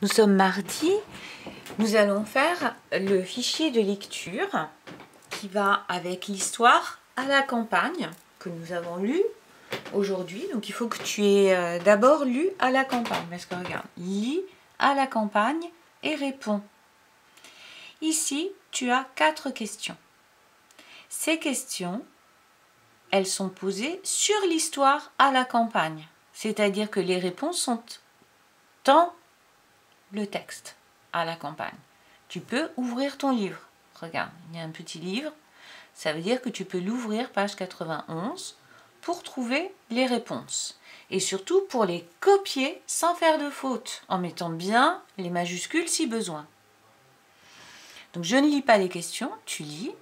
Nous sommes mardi, nous allons faire le fichier de lecture qui va avec l'histoire à la campagne que nous avons lu aujourd'hui. Donc il faut que tu aies d'abord lu à la campagne, parce que regarde, lis à la campagne et réponds. Ici, tu as 4 questions. Ces questions, elles sont posées sur l'histoire à la campagne, c'est-à-dire que les réponses sont dans le texte à la campagne. Tu peux ouvrir ton livre. Regarde, il y a un petit livre. Ça veut dire que tu peux l'ouvrir, page 91, pour trouver les réponses. Et surtout pour les copier sans faire de faute, en mettant bien les majuscules si besoin. Donc je ne lis pas les questions, tu lis.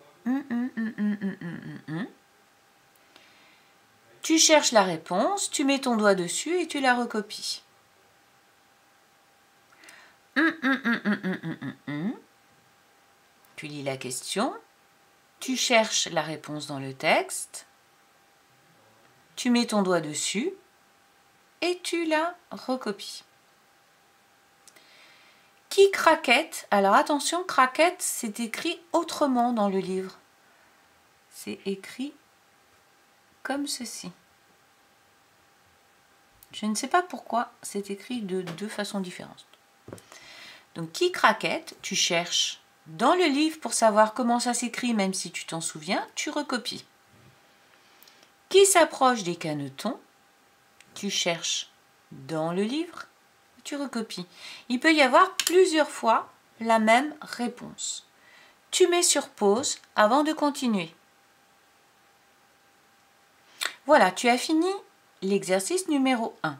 Tu cherches la réponse, tu mets ton doigt dessus et tu la recopies. Tu lis la question, tu cherches la réponse dans le texte, tu mets ton doigt dessus et tu la recopies. Qui craquette? Alors attention, craquette, c'est écrit autrement dans le livre. C'est écrit comme ceci. Je ne sais pas pourquoi c'est écrit de 2 façons différentes. Donc qui craquette, tu cherches dans le livre pour savoir comment ça s'écrit, même si tu t'en souviens, tu recopies. Qui s'approche des canetons, tu cherches dans le livre, tu recopies. Il peut y avoir plusieurs fois la même réponse. Tu mets sur pause avant de continuer. Voilà, tu as fini l'exercice numéro 1.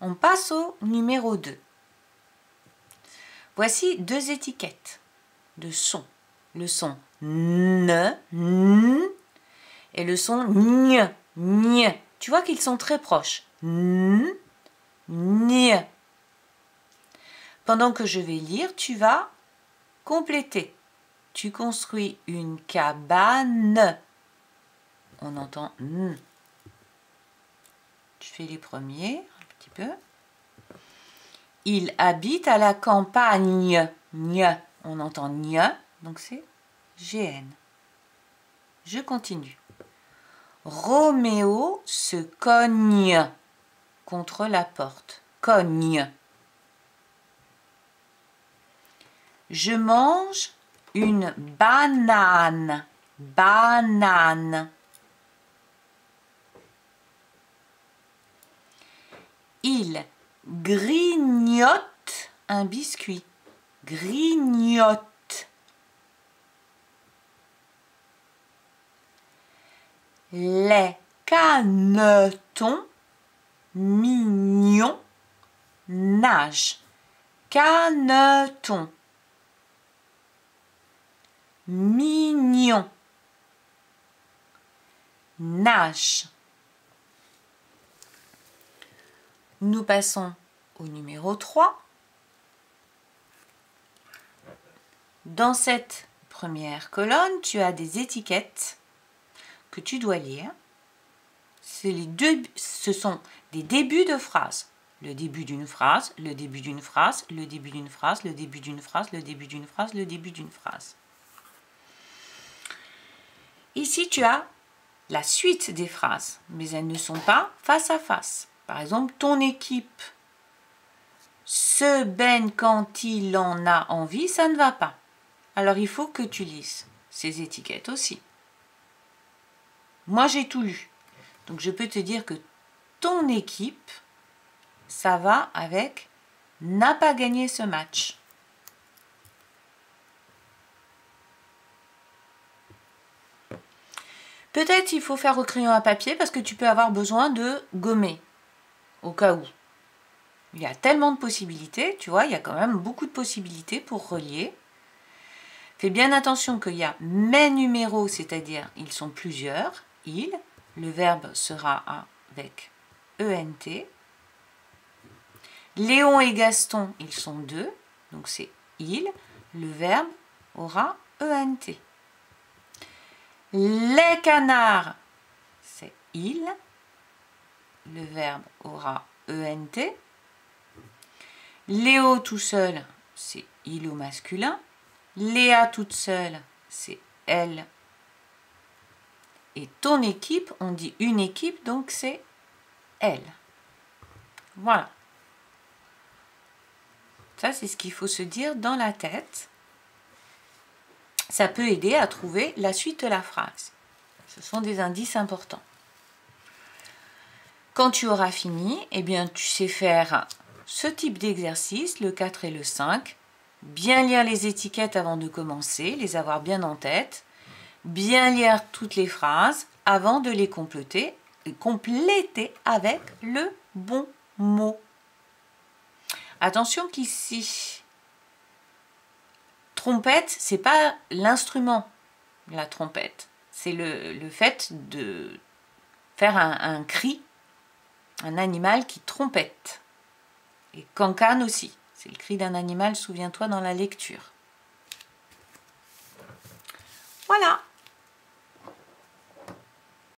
On passe au numéro 2. Voici 2 étiquettes de son. Le son n, et le son ñ. Tu vois qu'ils sont très proches. Ñ. Pendant que je vais lire, tu vas compléter. Tu construis une cabane. On entend n. Tu fais les premiers, un petit peu. Il habite à la campagne. Ñ. On entend ñ, donc c'est GN. Je continue. Roméo se cogne contre la porte. Cogne. Je mange une banane. Banane. Il grignote un biscuit. Grignote. Les canetons mignons nagent. Caneton. Mignon. Nage. Nous passons au numéro 3. Dans cette première colonne, tu as des étiquettes que tu dois lire. Ce sont des débuts de phrases. Le début d'une phrase, le début d'une phrase, le début d'une phrase, le début d'une phrase, le début d'une phrase, le début d'une phrase. Ici, tu as la suite des phrases, mais elles ne sont pas face à face. Par exemple, ton équipe se baigne quand il en a envie, ça ne va pas. Alors, il faut que tu lises ces étiquettes aussi. Moi, j'ai tout lu. Donc, je peux te dire que ton équipe, ça va avec n'a pas gagné ce match. Peut-être il faut faire au crayon à papier parce que tu peux avoir besoin de gommer, au cas où. Il y a tellement de possibilités, tu vois, il y a quand même beaucoup de possibilités pour relier. Fais bien attention qu'il y a mes numéros, c'est-à-dire ils sont plusieurs, ils, le verbe sera avec ENT. Léon et Gaston, ils sont 2, donc c'est ils, le verbe aura ENT. Les canards, c'est ils, le verbe aura ENT. Léo tout seul, c'est il au masculin. Léa toute seule, c'est elle. Et ton équipe, on dit une équipe, donc c'est elle. Voilà. Ça, c'est ce qu'il faut se dire dans la tête. Ça peut aider à trouver la suite de la phrase. Ce sont des indices importants. Quand tu auras fini, eh bien, tu sais faire ce type d'exercice, le 4 et le 5. Bien lire les étiquettes avant de commencer, les avoir bien en tête. Bien lire toutes les phrases avant de les compléter avec le bon mot. Attention qu'ici, trompette, c'est pas l'instrument, la trompette. C'est le fait de faire un cri, un animal qui trompette. Et cancane aussi, c'est le cri d'un animal, souviens-toi, dans la lecture. Voilà.